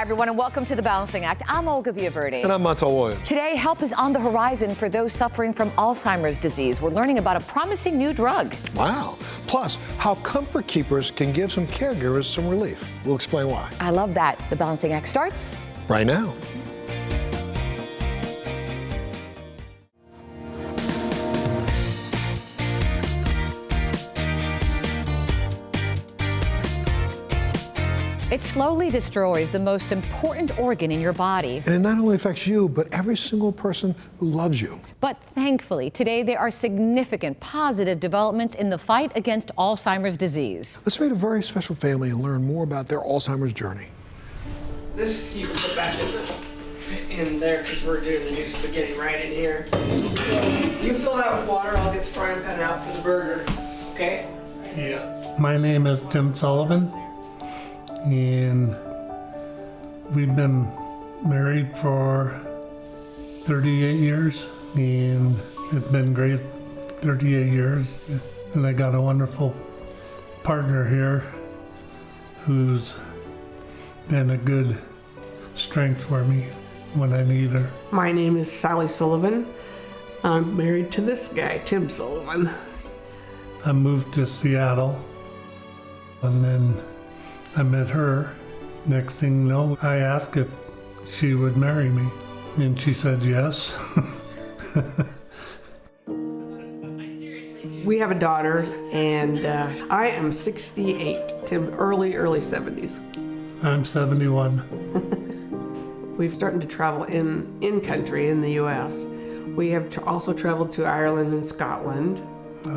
everyone, and welcome to The Balancing Act. I'm Olga Villaverdi. And I'm Montel Williams. Today, help is on the horizon for those suffering from Alzheimer's disease. We're learning about a promising new drug. Wow. Plus, how comfort keepers can give some caregivers some relief. We'll explain why. I love that. The Balancing Act starts right now. It slowly destroys the most important organ in your body. And it not only affects you, but every single person who loves you. But thankfully, today there are significant positive developments in the fight against Alzheimer's disease. Let's meet a very special family and learn more about their Alzheimer's journey. This you can put back in there because we're doing the new spaghetti right in here. So you fill that with water, I'll get the frying pan out for the burger, okay? Yeah. My name is Tim Sullivan. And we've been married for 38 years, and it's been great 38 years. And I got a wonderful partner here who's been a good strength for me when I need her. My name is Sally Sullivan. I'm married to this guy, Tim Sullivan. I moved to Seattle, and then I met her. Next thing you know, I asked if she would marry me, and she said yes. We have a daughter, and I am 68, Tim, early 70s. I'm 71. We've started to travel in country in the U.S. We have also traveled to Ireland and Scotland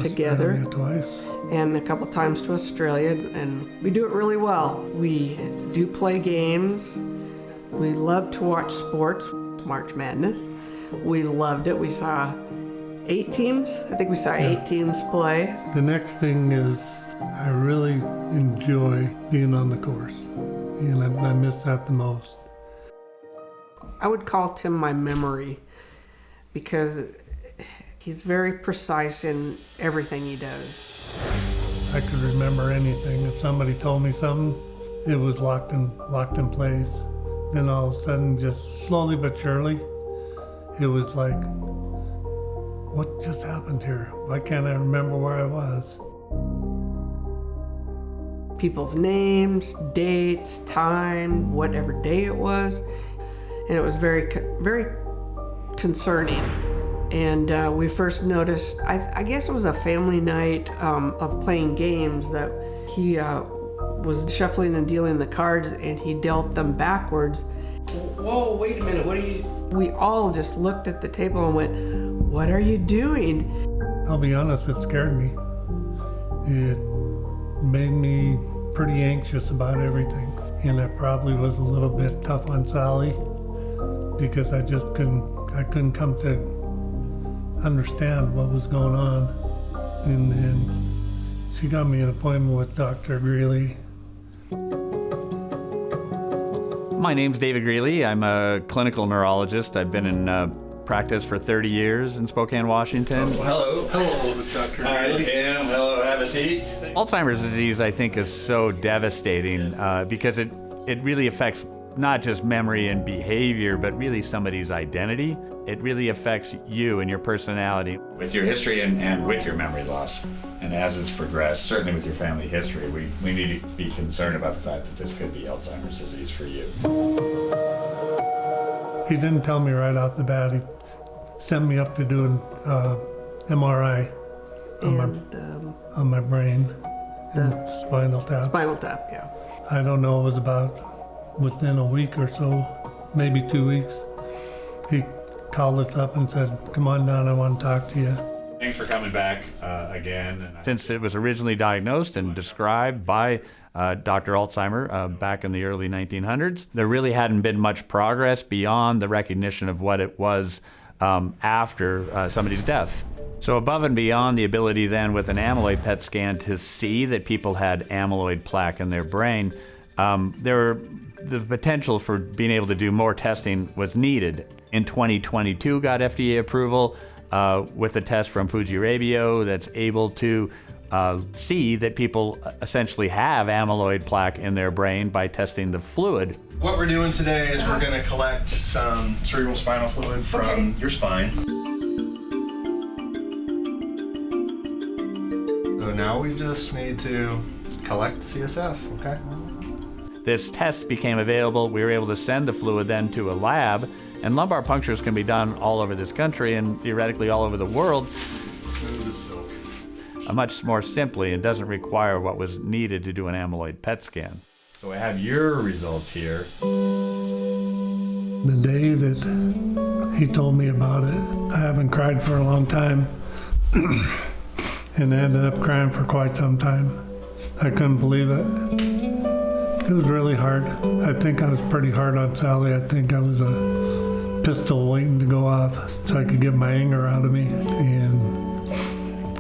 together. Australia twice. And a couple times to Australia, and we do it really well. We do play games. We love to watch sports, March Madness. We loved it. We saw 8 teams. I think we saw 8 teams play. The next thing is I really enjoy being on the course, and I miss that the most. I would call Tim my memory because he's very precise in everything he does. I could remember anything. If somebody told me something, it was locked in place. Then all of a sudden, just slowly but surely, it was like, what just happened here? Why can't I remember where I was? People's names, dates, time, whatever day it was. And it was very, very concerning. And we first noticed, I guess it was a family night of playing games, that he was shuffling and dealing the cards, and he dealt them backwards. Whoa, wait a minute, what are you? We all just looked at the table and went, what are you doing? I'll be honest, it scared me. It made me pretty anxious about everything. And I probably was a little bit tough on Sally because I couldn't come to understand what was going on. And she got me an appointment with Dr. Greeley. My name's David Greeley. I'm a clinical neurologist. I've been in practice for 30 years in Spokane, Washington. Oh, hello, Dr. Greeley. Hi, Tim. Hello, have a seat. Alzheimer's disease, I think, is so devastating because it really affects not just memory and behavior, but really somebody's identity. It really affects you and your personality. With your history and with your memory loss, and as it's progressed, certainly with your family history, we need to be concerned about the fact that this could be Alzheimer's disease for you. He didn't tell me right off the bat. He sent me up to do an MRI on my brain, and spinal tap. Spinal tap, yeah. I don't know, it was about within a week or so, maybe 2 weeks. He called us up and said, come on down, I want to talk to you. Thanks for coming back again. Since it was originally diagnosed and described by Dr. Alzheimer back in the early 1900s, there really hadn't been much progress beyond the recognition of what it was after somebody's death. So above and beyond the ability then with an amyloid PET scan to see that people had amyloid plaque in their brain, the potential for being able to do more testing was needed. In 2022, got FDA approval with a test from Fuji Radio that's able to see that people essentially have amyloid plaque in their brain by testing the fluid. What we're doing today is we're going to collect some cerebral spinal fluid from your spine. So now we just need to collect CSF, okay? This test became available. We were able to send the fluid then to a lab, and lumbar punctures can be done all over this country and theoretically all over the world. Smooth as silk. Much more simply, and doesn't require what was needed to do an amyloid PET scan. So I have your results here. The day that he told me about it, I haven't cried for a long time. And I ended up crying for quite some time. I couldn't believe it. It was really hard. I think I was pretty hard on Sally. I think I was a pistol waiting to go off so I could get my anger out of me. And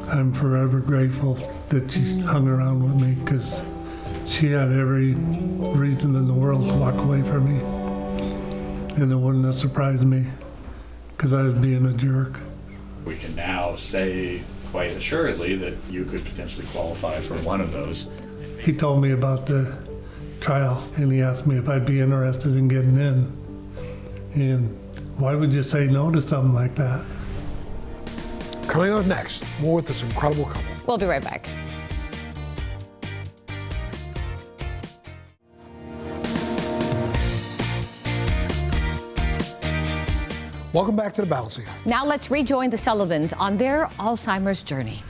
I'm forever grateful that she hung around with me, because she had every reason in the world to walk away from me. And it wouldn't have surprised me, because I was being a jerk. We can now say quite assuredly that you could potentially qualify for one of those. He told me about the trial, and he asked me if I'd be interested in getting in. And why would you say no to something like that? Coming up next, more with this incredible couple. We'll be right back. Welcome back to the Balancing Act. Now let's rejoin the Sullivans on their Alzheimer's journey.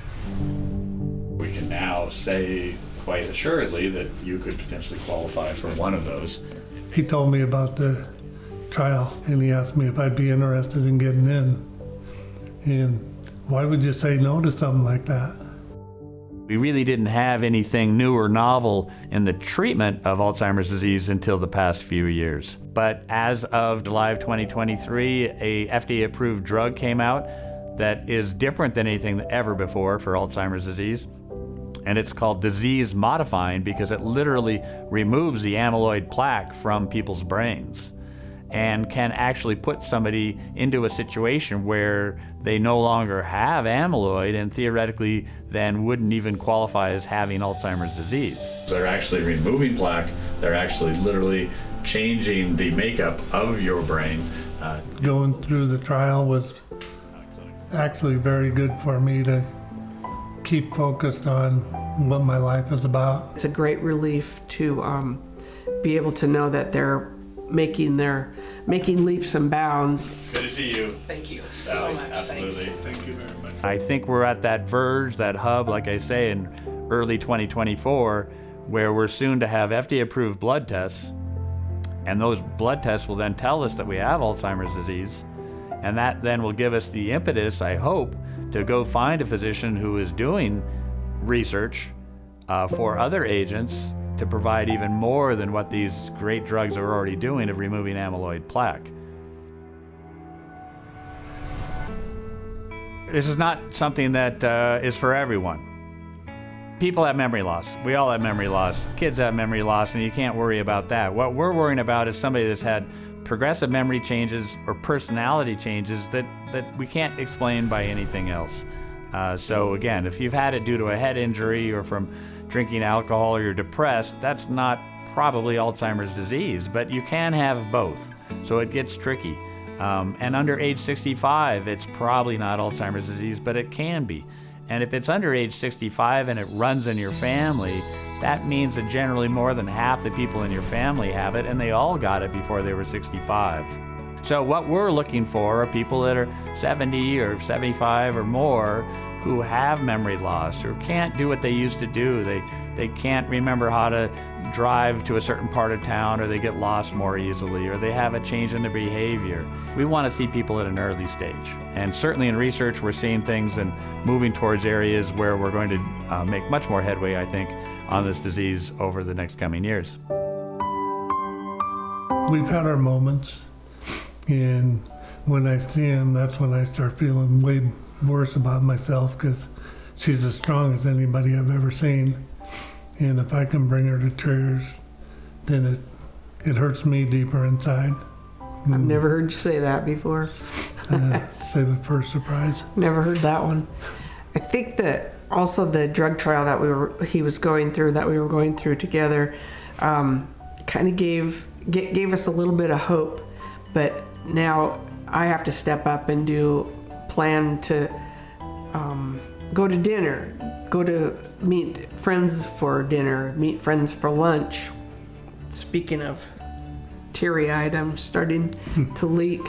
We can now say quite assuredly that you could potentially qualify for one of those. He told me about the trial, and he asked me if I'd be interested in getting in. And why would you say no to something like that? We really didn't have anything new or novel in the treatment of Alzheimer's disease until the past few years. But as of July of 2023, a FDA-approved drug came out that is different than anything ever before for Alzheimer's disease. And it's called disease modifying because it literally removes the amyloid plaque from people's brains and can actually put somebody into a situation where they no longer have amyloid and theoretically then wouldn't even qualify as having Alzheimer's disease. They're actually removing plaque. They're actually literally changing the makeup of your brain. Going through the trial was actually very good for me to keep focused on what my life is about. It's a great relief to be able to know that they're making leaps and bounds. Good to see you. Thank you Sally, so much. absolutely. Thanks. Thank you very much. I think we're at that verge, that hub, like I say, in early 2024, where we're soon to have FDA-approved blood tests, and those blood tests will then tell us that we have Alzheimer's disease, and that then will give us the impetus, I hope, to go find a physician who is doing research for other agents to provide even more than what these great drugs are already doing of removing amyloid plaque. This is not something that is for everyone. People have memory loss. We all have memory loss. Kids have memory loss, and you can't worry about that. What we're worrying about is somebody that's had progressive memory changes or personality changes that we can't explain by anything else. So again, if you've had it due to a head injury or from drinking alcohol or you're depressed, that's not probably Alzheimer's disease, but you can have both. So it gets tricky. And under age 65, it's probably not Alzheimer's disease, but it can be. And if it's under age 65 and it runs in your family, that means that generally more than half the people in your family have it, and they all got it before they were 65. So what we're looking for are people that are 70 or 75 or more who have memory loss or can't do what they used to do. They can't remember how to drive to a certain part of town, or they get lost more easily, or they have a change in their behavior. We want to see people at an early stage. And certainly in research, we're seeing things and moving towards areas where we're going to make much more headway, I think, on this disease over the next coming years. We've had our moments, and when I see him, that's when I start feeling way worse about myself, because she's as strong as anybody I've ever seen. And if I can bring her to tears, then it hurts me deeper inside. I've never heard you say that before. Save it for a surprise. Never heard that one. I think that Also, the drug trial that we were going through together, kind of gave us a little bit of hope. But now I have to step up and plan to go to dinner, go to meet friends for dinner, meet friends for lunch. Speaking of teary-eyed, I'm starting to leak.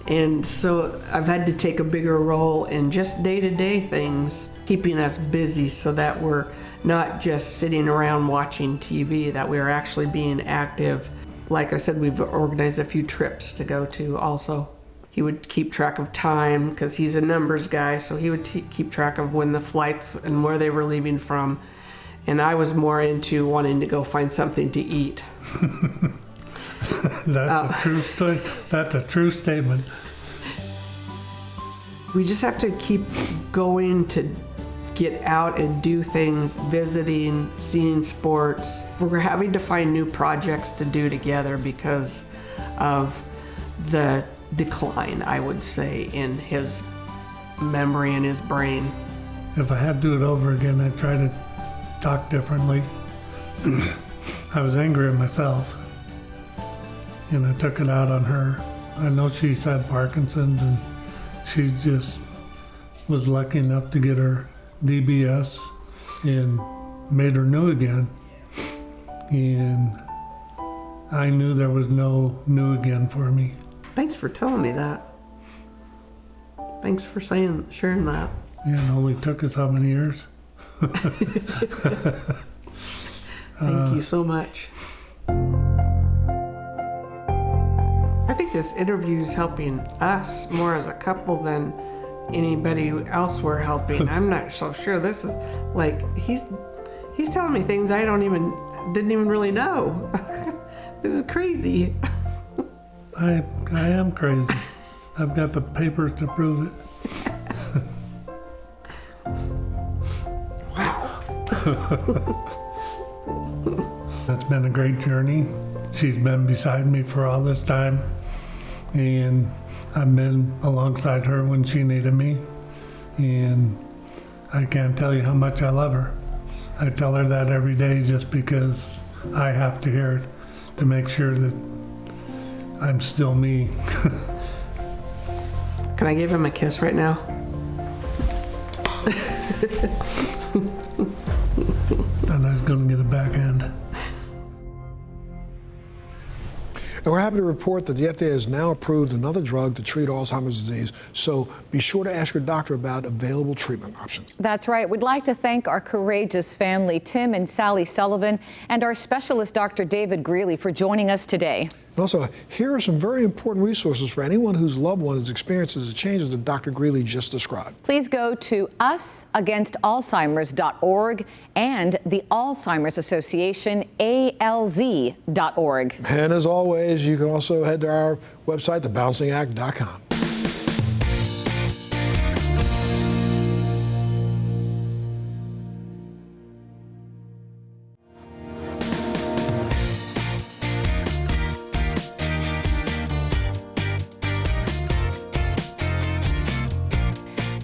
And so I've had to take a bigger role in just day-to-day things, keeping us busy so that we're not just sitting around watching TV, that we're actually being active. Like I said, we've organized a few trips to go to also. He would keep track of time because he's a numbers guy, so he would keep track of when the flights and where they were leaving from. And I was more into wanting to go find something to eat. That's a true statement. We just have to keep going to get out and do things, visiting, seeing sports. We're having to find new projects to do together because of the decline, I would say, in his memory and his brain. If I had to do it over again, I'd try to talk differently. I was angry at myself, and I took it out on her. I know she's had Parkinson's, and she just was lucky enough to get her DBS and made her new again. And I knew there was no new again for me. Thanks for telling me that. Thanks for sharing that. Yeah, it only took us how many years? Thank you so much. I think this interview is helping us more as a couple than anybody else we're helping. I'm not so sure. This is like he's telling me things I didn't even really know. This is crazy. I am crazy. I've got the papers to prove it. Wow. It's been a great journey. She's been beside me for all this time, and I've been alongside her when she needed me, and I can't tell you how much I love her. I tell her that every day just because I have to hear it to make sure that I'm still me. Can I give him a kiss right now? And I was going to get a backhand. And we're happy to report that the FDA has now approved another drug to treat Alzheimer's disease. So be sure to ask your doctor about available treatment options. That's right. We'd like to thank our courageous family, Tim and Sally Sullivan, and our specialist, Dr. David Greeley, for joining us today. And also, here are some very important resources for anyone whose loved one has experienced the changes that Dr. Greeley just described. Please go to usagainstalzheimers.org and the Alzheimer's Association, ALZ.org. And as always, you can also head to our website, thebalancingact.com.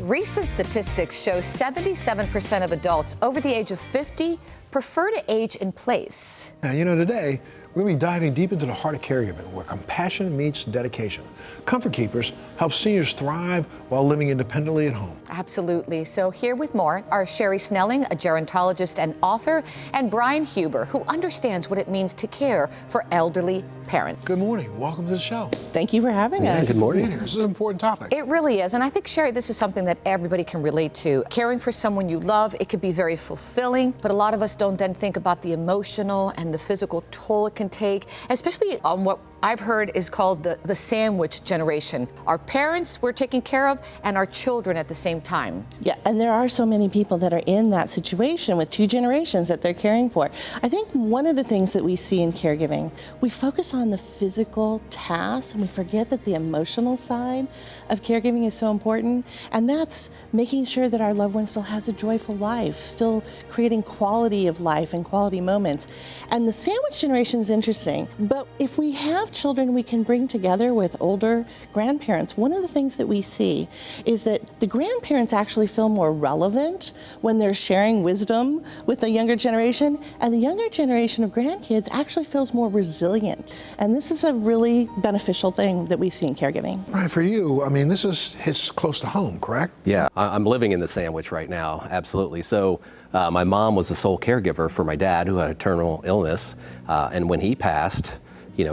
Recent statistics show 77% of adults over the age of 50 prefer to age in place. Now, you know, today, we're going to be diving deep into the heart of caregiving, where compassion meets dedication. Comfort Keepers help seniors thrive while living independently at home. Absolutely. So here with more are Sherry Snelling, a gerontologist and author, and Brian Huber, who understands what it means to care for elderly parents. Good morning. Welcome to the show. Thank you for having us. Good morning. This is an important topic. It really is. And I think, Sherry, this is something that everybody can relate to. Caring for someone you love, it could be very fulfilling, but a lot of us don't then think about the emotional and the physical toll it can take, especially on what I've heard is called the sandwich generation. Our parents we're taking care of and our children at the same time. Yeah, and there are so many people that are in that situation with two generations that they're caring for. I think one of the things that we see in caregiving, we focus on the physical tasks and we forget that the emotional side of caregiving is so important. And that's making sure that our loved one still has a joyful life, still creating quality of life and quality moments. And the sandwich generation is interesting, but if we have have children we can bring together with older grandparents, one of the things that we see is that the grandparents actually feel more relevant when they're sharing wisdom with the younger generation, and the younger generation of grandkids actually feels more resilient. And this is a really beneficial thing that we see in caregiving. Right, for you, I mean, this hits close to home, correct? Yeah, I'm living in the sandwich right now, absolutely. So my mom was the sole caregiver for my dad, who had a terminal illness, and when he passed,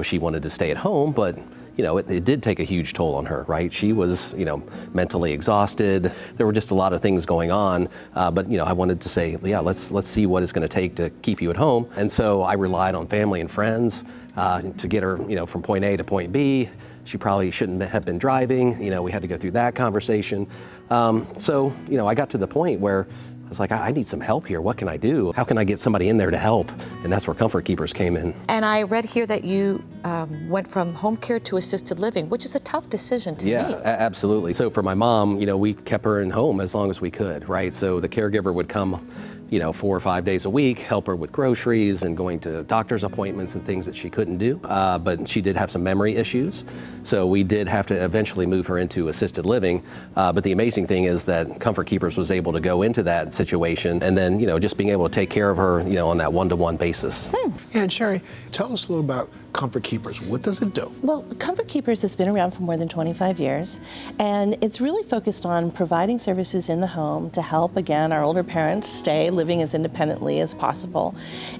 she wanted to stay at home, but it did take a huge toll on her, right? She was, mentally exhausted. There were just a lot of things going on, but I wanted to say, yeah, let's see what it's going to take to keep you at home. And so I relied on family and friends to get her, from point A to point B. She probably shouldn't have been driving. We had to go through that conversation. So I got to the point where I was like, I need some help here. What can I do? How can I get somebody in there to help? And that's where Comfort Keepers came in. And I read here that you went from home care to assisted living, which is a tough decision to make. Yeah, absolutely. So for my mom, we kept her in home as long as we could, right? So the caregiver would come 4 or 5 days a week, help her with groceries and going to doctor's appointments and things that she couldn't do. But she did have some memory issues. So we did have to eventually move her into assisted living. But the amazing thing is that Comfort Keepers was able to go into that situation and then, just being able to take care of her, on that one-to-one basis. Yeah, and Sherry, tell us a little about Comfort Keepers. What does it do? Well, Comfort Keepers has been around for more than 25 years, and it's really focused on providing services in the home to help, again, our older parents stay living as independently as possible.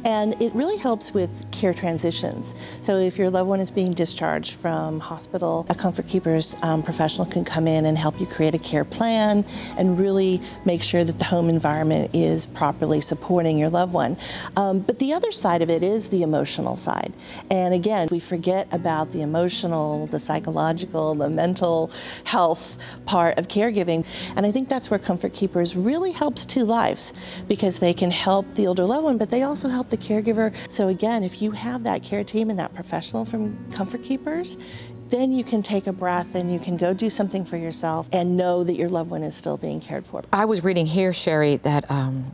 And it really helps with care transitions. So if your loved one is being discharged from hospital, a Comfort Keepers professional can come in and help you create a care plan and really make sure that the home environment is properly supporting your loved one. But the other side of it is the emotional side. And again, we forget about the emotional, the psychological, the mental health part of caregiving. And I think that's where Comfort Keepers really helps two lives, because they can help the older loved one, but they also help the caregiver. So again, if you have that care team and that professional from Comfort Keepers, then you can take a breath and you can go do something for yourself and know that your loved one is still being cared for. I was reading here, Sherry, that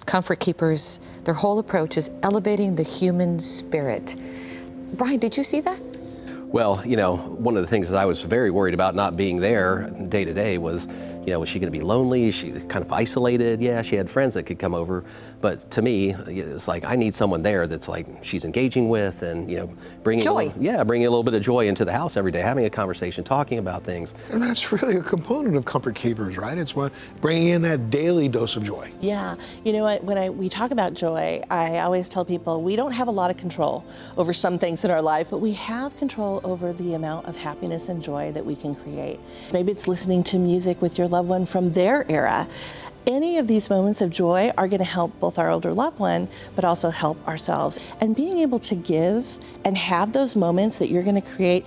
Comfort Keepers, their whole approach is elevating the human spirit. Brian, did you see that? Well, one of the things that I was very worried about not being there day to day was, was she going to be lonely? Is she kind of isolated? Yeah, she had friends that could come over. But to me, it's like I need someone there that's like she's engaging with and, bringing joy. Bringing a little bit of joy into the house every day, having a conversation, talking about things. And that's really a component of Comfort Keepers, right? It's bringing in that daily dose of joy. Yeah, you know what, when we talk about joy, I always tell people we don't have a lot of control over some things in our life, but we have control over the amount of happiness and joy that we can create. Maybe it's listening to music with your loved one from their era. Any of these moments of joy are going to help both our older loved one, but also help ourselves. And being able to give and have those moments that you're going to create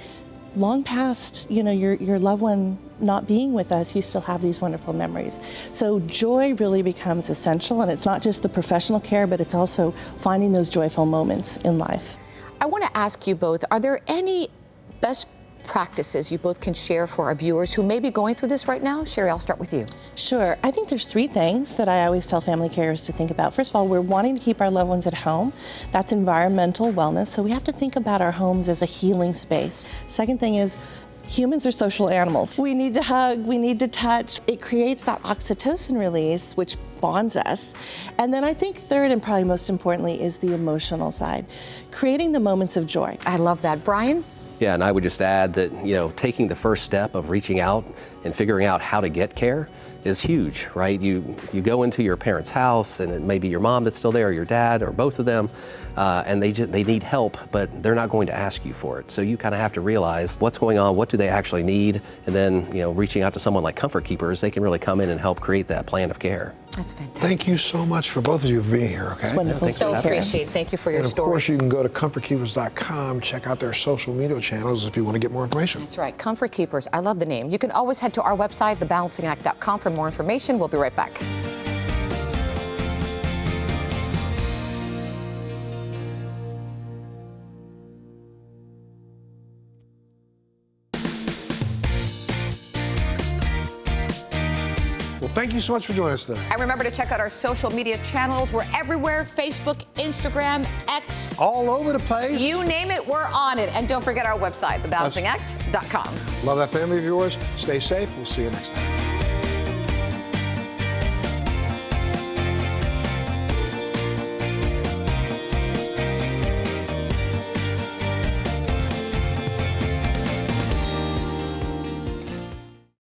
long past, your loved one not being with us, you still have these wonderful memories. So joy really becomes essential, and it's not just the professional care, but it's also finding those joyful moments in life. I want to ask you both, are there any best practices you both can share for our viewers who may be going through this right now? Sherry, I'll start with you. Sure. I think there's 3 things that I always tell family carers to think about. First of all, we're wanting to keep our loved ones at home. That's environmental wellness. So we have to think about our homes as a healing space. Second thing is, humans are social animals. We need to hug, we need to touch. It creates that oxytocin release, which bonds us. And then I think third, and probably most importantly, is the emotional side, creating the moments of joy. I love that. Brian? Yeah, and I would just add that, taking the first step of reaching out and figuring out how to get care is huge, right? You go into your parents' house, and it may be your mom that's still there, or your dad, or both of them, and they need help, but they're not going to ask you for it. So you kind of have to realize what's going on, what do they actually need, and then reaching out to someone like Comfort Keepers, they can really come in and help create that plan of care. That's fantastic. Thank you so much for both of you for being here, okay? It's wonderful. So appreciate it. Thank you for your And of story. course, you can go to comfortkeepers.com, check out their social media channels if you want to get more information. That's right, Comfort Keepers. I love the name. You can always head to our website, thebalancingact.com, for more information. We'll be right back. Well, thank you so much for joining us today. And remember to check out our social media channels. We're everywhere: Facebook, Instagram, X. All over the place. You name it, we're on it. And don't forget our website, thebalancingact.com. Love that family of yours. Stay safe. We'll see you next time.